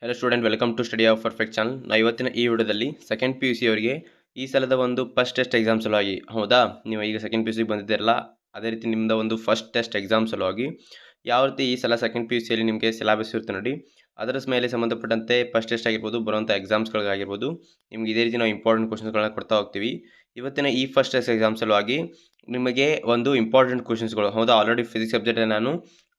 Hello student, welcome to study of perfect channel. ನಾವು ಇವತ್ತಿನ ಈ ವಿಡಿಯೋದಲ್ಲಿ ಸೆಕೆಂಡ್ ಪಿ ಯು ಸಿ ಅವರಿಗೆ ಈ ಸಲದ ಒಂದು ಫಸ್ಟ್ ಟೆಸ್ಟ್ ಎಕ್ಸಾಮ್ ಸಲುವಾಗಿ, ಹೌದಾ, ನೀವು ಈಗ ಸೆಕೆಂಡ್ ಪಿ ಯು ಸಿಗೆ ಬಂದಿದ್ದೀರಲ್ಲ, ಅದೇ ರೀತಿ ನಿಮ್ಮದು ಒಂದು ಫಸ್ಟ್ ಟೆಸ್ಟ್ ಎಕ್ಸಾಮ್ ಸಲುವಾಗಿ ಯಾವ ರೀತಿ ಈ ಸಲ ಸೆಕೆಂಡ್ ಪಿ ಯು ಸಿಯಲ್ಲಿ ನಿಮಗೆ ಸಿಲೆಬಸ್ ಇರುತ್ತೆ ನೋಡಿ, ಅದರ ಮೇಲೆ ಸಂಬಂಧಪಟ್ಟಂತೆ ಫಸ್ಟ್ ಟೆಸ್ಟ್ ಆಗಿರ್ಬೋದು, ಬರುವಂಥ ಎಕ್ಸಾಮ್ಸ್ಗಳಿಗಾಗಿರ್ಬೋದು, ನಿಮ್ಗೆ ಇದೇ ರೀತಿ ನಾವು ಇಂಪಾರ್ಟೆಂಟ್ ಕ್ವಶನ್ಸ್ಗಳನ್ನ ಕೊಡ್ತಾ ಹೋಗ್ತೀವಿ. ಇವತ್ತಿನ ಈ ಫಸ್ಟ್ ಟೆಸ್ಟ್ ಎಕ್ಸಾಮ್ ಸಲುವಾಗಿ ನಿಮಗೆ ಒಂದು ಇಂಪಾರ್ಟೆಂಟ್ ಕ್ವಶನ್ಸ್ಗಳು, ಹೌದಾ, ಆಲ್ರೆಡಿ ಫಿಸಿಕ್ಸ್ ಸಬ್ಜೆಕ್ಟ್ ನಾನು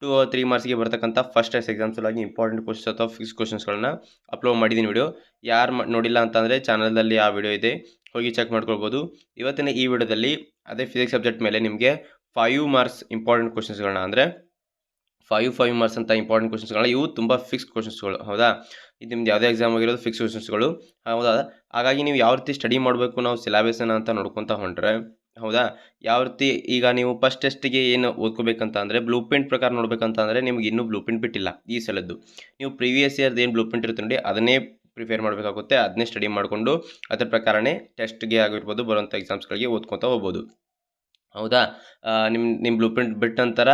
2 or 3 ಮಾರ್ಕ್ಸ್ಗೆ ಬರ್ತಕ್ಕಂಥ ಫಸ್ಟ್ ಟೆಸ್ಟ್ ಎಕ್ಸಾಮ್ ಸಲುವಾಗಿ ಇಂಪಾರ್ಟೆಂಟ್ ಕ್ವಶನ್ಸ್ ಅಥವಾ ಫಿಕ್ಸ್ ಕ್ವಶನ್ಸ್ಗಳನ್ನ ಅಪ್ಲೋಡ್ ಮಾಡಿದ್ದೀನಿ. ವಿಡಿಯೋ ಯಾರು ನೋಡಿಲ್ಲ ಅಂತಂದರೆ ಚಾನಲಲ್ಲಿ ಆ ವಿಡಿಯೋ ಇದೆ, ಹೋಗಿ ಚೆಕ್ ಮಾಡ್ಕೊಳ್ಬೋದು. ಇವತ್ತಿನ ಈ ವಿಡಿಯೋದಲ್ಲಿ ಅದೇ ಫಿಸಿಕ್ಸ್ ಸಬ್ಜೆಕ್ಟ್ ಮೇಲೆ ನಿಮಗೆ 5 ಮಾರ್ಕ್ಸ್ ಇಂಪಾರ್ಟೆಂಟ್ ಕ್ವಶನ್ಸ್ಗಳನ್ನ, ಅಂದರೆ 5 ಮಾರ್ಕ್ಸ್ ಅಂತ ಇಂಪಾರ್ಟೆಂಟ್ ಕ್ವಶನ್ಸ್ಗಳನ್ನ, ಇವು ತುಂಬ ಫಿಕ್ಸ್ ಕ್ವಶನ್ಸ್ಗಳು, ಹೌದಾ. ಇದು ನಿಮ್ದು ಯಾವುದೇ ಎಕ್ಸಾಮ್ ಆಗಿರೋದು ಫಿಕ್ಸ್ ಕ್ವಶನ್ಸ್ಗಳು, ಹೌದಾ. ಹಾಗಾಗಿ ನೀವು ಯಾವ ರೀತಿ ಸ್ಟಡಿ ಮಾಡಬೇಕು ನಾವು ಸಿಲೆಬಸ್ಸನ್ನು ಅಂತ ನೋಡ್ಕೊತಾ ಹೊಂಟ್ರೆ, ಹೌದಾ, ಯಾವ ರೀತಿ ಈಗ ನೀವು ಫಸ್ಟ್ ಟೆಸ್ಟಿಗೆ ಏನು ಓದ್ಕೋಬೇಕಂತ ಅಂದರೆ ಬ್ಲೂ ಪ್ರಿಂಟ್ ಪ್ರಕಾರ ನೋಡ್ಬೇಕಂತ ಅಂದರೆ ನಿಮ್ಗೆ ಇನ್ನೂ ಬ್ಲೂ ಪ್ರಿಂಟ್ ಬಿಟ್ಟಿಲ್ಲ ಈ ಸಲದ್ದು. ನೀವು ಪ್ರೀವಿಯಸ್ ಇಯರ್ದು ಏನು ಬ್ಲೂ ಪ್ರಿಂಟ್ ಇರುತ್ತೆ ನೋಡಿ, ಅದನ್ನೇ ಪ್ರಿಪೇರ್ ಮಾಡಬೇಕಾಗುತ್ತೆ, ಅದನ್ನೇ ಸ್ಟಡಿ ಮಾಡಿಕೊಂಡು ಅದ್ರ ಪ್ರಕಾರನೇ ಟೆಸ್ಟ್ಗೆ ಆಗಿರ್ಬೋದು, ಬರುವಂಥ ಎಕ್ಸಾಮ್ಸ್ಗಳಿಗೆ ಓದ್ಕೊತಾ ಹೋಗ್ಬೋದು, ಹೌದಾ. ನಿಮ್ಮ ಬ್ಲೂ ಪ್ರಿಂಟ್ ಬಿಟ್ಟ ನಂತರ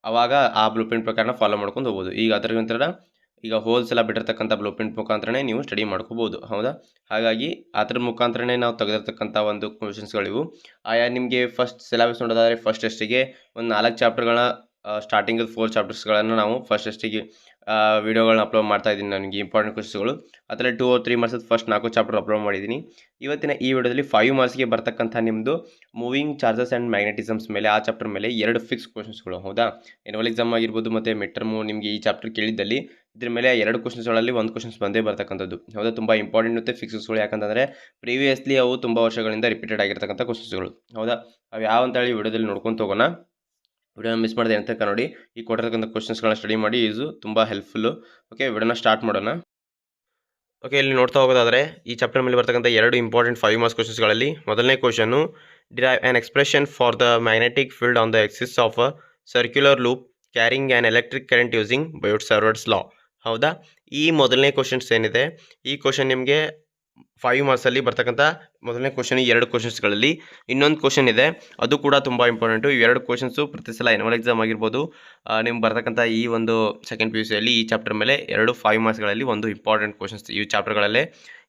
ಅವಾಗ ಆ ಬ್ಲೂ ಪ್ರಿಂಟ್ ಪ್ರಕಾರನ ಫಾಲೋ ಮಾಡ್ಕೊಂಡು ಹೋಗ್ಬೋದು. ಈಗ ಅದರ ನಂತರ ಈಗ ಹೋಲ್ಸೆಲ್ಲ ಬಿಟ್ಟಿರ್ತಕ್ಕಂಥ ಬ್ಲೂ ಪ್ರಿಂಟ್ ಮುಖಾಂತರನೇ ನೀವು ಸ್ಟಡಿ ಮಾಡ್ಕೋಬೋದು, ಹೌದಾ. ಹಾಗಾಗಿ ಅದ್ರ ಮುಖಾಂತರನೇ ನಾವು ತೆಗೆದಿರ್ತಕ್ಕಂಥ ಒಂದು ಕ್ವಶನ್ಸ್ಗಳಿವು. ಆಯಾ ನಿಮಗೆ ಫಸ್ಟ್ ಸಿಲೆಬಸ್ ನೋಡೋದಾದರೆ ಫಸ್ಟ್ ಟೆಸ್ಟಿಗೆ ಒಂದು 4 ಚಾಪ್ಟರ್ಗಳನ್ನ, ಸ್ಟಾರ್ಟಿಂಗಲ್ಲಿ 4 ಚಾಪ್ಟರ್ಸ್ಗಳನ್ನು ನಾವು ಫಸ್ಟ್ ಟೆಸ್ಟಿಗೆ ವೀಡಿಯೋಗಳನ್ನ ಅಪ್ಲೋಡ್ ಮಾಡ್ತಾ ಇದ್ದೀನಿ. ನನಗೆ ಇಂಪಾರ್ಟೆಂಟ್ ಕ್ವಶನ್ಸ್ಗಳು ಅದರಲ್ಲಿ 2 or 3 marks first 4 chapter upload ಮಾಡಿದ್ದೀನಿ. ಇವತ್ತಿನ ಈ ವಿಡಿಯೋದಲ್ಲಿ 5 ಮಾರ್ಕ್ಸ್ಗೆ ಬರ್ತಕ್ಕಂಥ ನಿಮ್ಮದು ಮೂವಿಂಗ್ ಚಾರ್ಜಸ್ ಆ್ಯಂಡ್ ಮ್ಯಾಗ್ನೆಟಿಸಮ್ಸ್ ಮೇಲೆ, ಆ ಚಾಪ್ಟರ್ ಮೇಲೆ 2 ಫಿಕ್ಸ್ ಕ್ವಶನ್ಸ್ಗಳು, ಹೌದಾ. ಎನ್ಯುವಲ್ ಎಕ್ಸಾಮ್ ಆಗಿರ್ಬೋದು ಮತ್ತು ಮಿಡ್ ಟರ್ಮು ನಿಮಗೆ ಈ ಚಾಪ್ಟರ್ ಕೇಳಿದ್ದಲ್ಲಿ ಇದ್ರ ಮೇಲೆ 2 ಕ್ವಶನ್ಸ್ಗಳಲ್ಲಿ 1 ಕ್ವಶನ್ಸ್ ಬಂದೇ ಬರ್ತಕ್ಕಂಥದ್ದು, ಹೌದಾ. ತುಂಬ ಇಂಪಾರ್ಟೆಂಟ್ ಇರುತ್ತೆ ಫಿಕ್ಸಸ್ಗಳು, ಯಾಕಂತಂದರೆ ಪ್ರೀವಿಯಸ್ಲಿ ಅವು ತುಂಬ ವರ್ಷಗಳಿಂದ ರಿಪೀಟೆಡ್ ಆಗಿರ್ತಕ್ಕಂಥ ಕ್ವಶನ್ಸ್ಗಳು, ಹೌದಾ. ಅವು ಯಾವ ಅಂತೇಳಿ ವಿಡಿಯೋದಲ್ಲಿ ನೋಡ್ಕೊಂಡು ಹೋಗೋಣ. ವಿಡಿಯೋನ ಮಿಸ್ ಮಾಡಿದೆ ಅಂತ ನೋಡಿ, ಈ ಕೊಟ್ಟಿರ್ತಕ್ಕಂಥ ಕ್ವಶನ್ಸ್ಗಳನ್ನ ಸ್ಟಡಿ ಮಾಡಿ, ಇದು ತುಂಬ ಹೆಲ್ಪ್ಫುಲ್ಲು. ಓಕೆ, ವಿಡಿಯೋನ ಸ್ಟಾರ್ಟ್ ಮಾಡೋಣ. ಓಕೆ, ಇಲ್ಲಿ ನೋಡ್ತಾ ಹೋಗೋದಾದರೆ ಈ ಚಾಪ್ಟರ್ ಮೇಲೆ ಬರ್ತಕ್ಕಂಥ 2 ಇಂಪಾರ್ಟೆಂಟ್ 5 ಮಾರ್ಕ್ಸ್ ಕ್ವಶನ್ಸ್ಗಳಲ್ಲಿ ಮೊದಲನೇ question, derive an expression for the magnetic field on the axis of a circular loop carrying an electric current using Biot Savart's law, ಹೌದಾ. ಈ ಮೊದಲನೇ ಕ್ವಶನ್ಸ್ ಏನಿದೆ, ಈ ಕ್ವಶನ್ ನಿಮಗೆ 5 ಮಾರ್ಕ್ಸಲ್ಲಿ ಬರ್ತಕ್ಕಂಥ ಮೊದಲನೇ ಕ್ವಶನ್. 2 ಕ್ವಶನ್ಸ್ಗಳಲ್ಲಿ ಇನ್ನೊಂದು ಕ್ವಶನ್ ಇದೆ, ಅದು ಕೂಡ ತುಂಬ ಇಂಪಾರ್ಟೆಂಟು. ಈ 2 ಕ್ವಶನ್ಸು ಪ್ರತಿ ಸಲ ಎನ್ಯುವಲ್ ಎಕ್ಸಾಮ್ ಆಗಿರ್ಬೋದು, ನಿಮ್ಗೆ ಬರ್ತಕ್ಕಂಥ ಈ ಒಂದು ಸೆಕೆಂಡ್ ಪಿ ಯು ಸಿಯಲ್ಲಿ ಈ ಚಾಪ್ಟರ್ ಮೇಲೆ 2 5 ಮಾರ್ಕ್ಸ್ಗಳಲ್ಲಿ ಒಂದು ಇಂಪಾರ್ಟೆಂಟ್ ಕ್ವಶನ್ಸ್, ಈ ಚಾಪ್ಟರ್ಗಳಲ್ಲೇ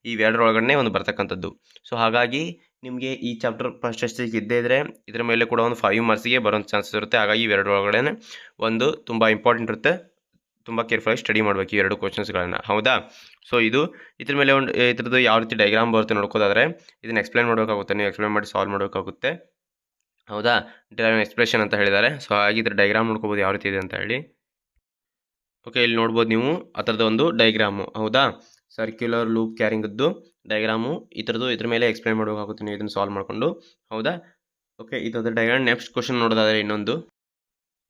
ಈ 2 ಒಳಗಡೆ ಒಂದು ಬರ್ತಕ್ಕಂಥದ್ದು. ಸೊ ಹಾಗಾಗಿ ನಿಮಗೆ ಈ ಚಾಪ್ಟರ್ ಫಸ್ಟ್ ಟೆಸ್ಟಿಗೆ ಇದ್ದೇ ಇದ್ದರೆ ಇದರ ಮೇಲೆ ಕೂಡ ಒಂದು 5 ಮಾರ್ಕ್ಸಿಗೆ ಬರೋಂಥ ಚಾನ್ಸಸ್ ಇರುತ್ತೆ. ಹಾಗಾಗಿ ಈ 2 ಒಳಗಡೆ ಒಂದು ತುಂಬ ಇಂಪಾರ್ಟೆಂಟ್ ಇರುತ್ತೆ, ತುಂಬ ಕೇರ್ಫುಲ್ಲಾಗಿ ಸ್ಟಡಿ ಮಾಡಬೇಕು ಈ 2 ಕ್ವಶನ್ಸ್ಗಳನ್ನು, ಹೌದಾ. ಸೊ ಇದ್ರ ಮೇಲೆ ಒಂದು ಇದ್ರದ್ದು ಯಾವ ರೀತಿ ಡೈಗ್ರಾಮ್ ಬರುತ್ತೆ ನೋಡ್ಕೋದಾದರೆ ಇದನ್ನು ಎಕ್ಸ್ಪ್ಲೈನ್ ಮಾಡಬೇಕಾಗುತ್ತೆ, ನೀವು ಎಕ್ಸ್ಪ್ಲೈನ್ ಮಾಡಿ ಸಾಲ್ವ್ ಮಾಡಬೇಕಾಗುತ್ತೆ, ಹೌದಾ. ಡಿರೈವ್ ಎಕ್ಸ್ಪ್ರೆಷನ್ ಅಂತ ಹೇಳಿದ್ದಾರೆ. ಸೊ ಹಾಗೆ ಇದ್ರ ಡೈಗ್ರಾಮ್ ನೋಡ್ಕೋಬೋದು ಯಾವ ರೀತಿ ಇದೆ ಅಂತ ಹೇಳಿ. ಓಕೆ, ಇಲ್ಲಿ ನೋಡ್ಬೋದು ನೀವು ಆ ಥರದ ಒಂದು ಡೈಗ್ರಾಮು, ಹೌದಾ. ಸರ್ಕ್ಯುಲರ್ ಲೂಪ್ ಕ್ಯಾರಿಂಗದ್ದು ಡೈಗ್ರಾಮು ಈ ಥರದ್ದು, ಇದ್ರ ಮೇಲೆ ಎಕ್ಸ್ಪ್ಲೈನ್ ಮಾಡಬೇಕಾಗುತ್ತೆ ನೀವು ಇದನ್ನು ಸಾಲ್ವ್ ಮಾಡಿಕೊಂಡು, ಹೌದಾ. ಓಕೆ, ಇದರ ಡೈಗ್ರಾಮ್. ನೆಕ್ಸ್ಟ್ ಕ್ವಶನ್ ನೋಡೋದಾದರೆ ಇನ್ನೊಂದು.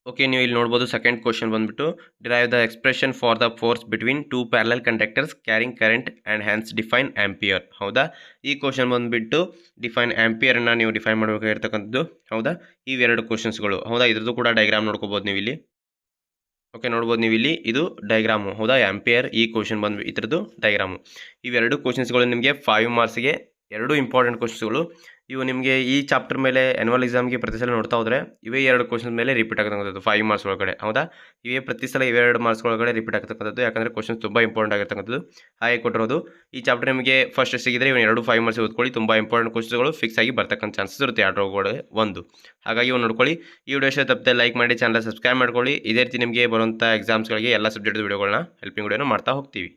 ಓಕೆ, ನೀವು ಇಲ್ಲಿ ನೋಡ್ಬೋದು ಸೆಕೆಂಡ್ ಕ್ವಶನ್ ಬಂದುಬಿಟ್ಟು, derive the expression for the force between 2 parallel conductors carrying current and hence define ampere, ಹೌದಾ. ಈ ಕ್ವಶನ್ ಬಂದುಬಿಟ್ಟು ಡಿಫೈನ್ ಆಂಪಿಯರನ್ನು ನೀವು ಡಿಫೈನ್ ಮಾಡಬೇಕಾಗಿರ್ತಕ್ಕಂಥದ್ದು, ಹೌದಾ. ಇವೆರಡು ಕ್ವಶನ್ಸ್ಗಳು, ಹೌದಾ. ಇದ್ರದ್ದು ಕೂಡ ಡೈಗ್ರಾಮ್ ನೋಡ್ಕೋಬೋದು ನೀವು ಇಲ್ಲಿ. ಓಕೆ, ನೋಡ್ಬೋದು ನೀವು ಇಲ್ಲಿ, ಇದು ಡೈಗ್ರಾಮು, ಹೌದಾ. ಆಂಪಿಯರ್ ಈ ಕ್ವಶನ್ ಬಂದು ಇದ್ರದ್ದು ಡೈಗ್ರಾಮು. ಇವೆರಡು ಕ್ವಶನ್ಸ್ಗಳು ನಿಮಗೆ 5 ಮಾರ್ಕ್ಸ್ಗೆ 2 ಇಂಪಾರ್ಟೆಂಟ್ ಕ್ವಶನ್ಸ್ಗಳು. ಇವು ನಿಮಗೆ ಈ ಚಾಪ್ಟರ್ ಮೇಲೆ ಆ್ಯನ್ಯುವಲ್ ಎಕ್ಸಾಮ್ಗೆ ಪ್ರತಿ ಸಲ ನೋಡ್ತಾ ಹೋದರೆ ಇವೇ 2 ಕ್ವಶನ್ಸ್ ಮೇಲೆ ರಿಪೀಟ್ ಆಗ್ತಕ್ಕಂಥದ್ದು 5 ಮಾರ್ಕ್ಸ್ ಒಳಗಡೆ, ಹೌದಾ. ಇವೇ ಪ್ರತಿ ಸಲ ಇವೇ 2 ಮಾರ್ಕ್ಸ್ ಒಳಗಡೆ ರಿಪೀಟ್ ಆಗ್ತಕ್ಕಂಥದ್ದು, ಯಾಕಂದರೆ ಕ್ವಶನ್ಸ್ ತುಂಬ ಇಂಪಾರ್ಟೆಂಟ್ ಆಗಿರ್ತಕ್ಕಂಥದ್ದು. ಹಾಗೆ ಕೊಟ್ಟಿರೋದು ಈ ಚಾಪ್ಟರ್ ನಿಮಗೆ ಫಸ್ಟ್ ಸಿಗಿದ್ರೆ ಇವು 2 5 ಮಾರ್ಕ್ಸ್ ಓದ್ಕೊಳ್ಳಿ, ತುಂಬ ಇಂಪಾರ್ಟೆಂಟ್ ಕ್ವಶನ್ಸ್ಗಳು ಫಿಕ್ಸ್ ಆಗಿ ಬರ್ತಕ್ಕಂಥ ಚಾನ್ಸಸ್ ಇರುತ್ತೆ 2 ಒಳಗಡೆ ಒಂದು. ಹಾಗಾಗಿ ಇವು ನೋಡ್ಕೊಳ್ಳಿ. ಈ ವಿಡಿಯೋ ಇಷ್ಟ ತಪ್ಪದೆ ಲೈಕ್ ಮಾಡಿ, ಚಾನಲ್ ಸಬ್ಸ್ಕ್ರೈಬ್ ಮಾಡ್ಕೊಳ್ಳಿ. ಇದೇ ರೀತಿ ನಿಮಗೆ ಬರುವಂಥ ಎಕ್ಸಾಮ್ಸ್ಗಳಿಗೆ ಎಲ್ಲ ಸಬ್ಜೆಕ್ಟ್ ವಿಡಿಯೋಗಳನ್ನ ಹೆಲ್ಪಿಂಗ್ ವಿಡಿಯೋನ ಮಾಡ್ತಾ ಹೋಗ್ತೀವಿ.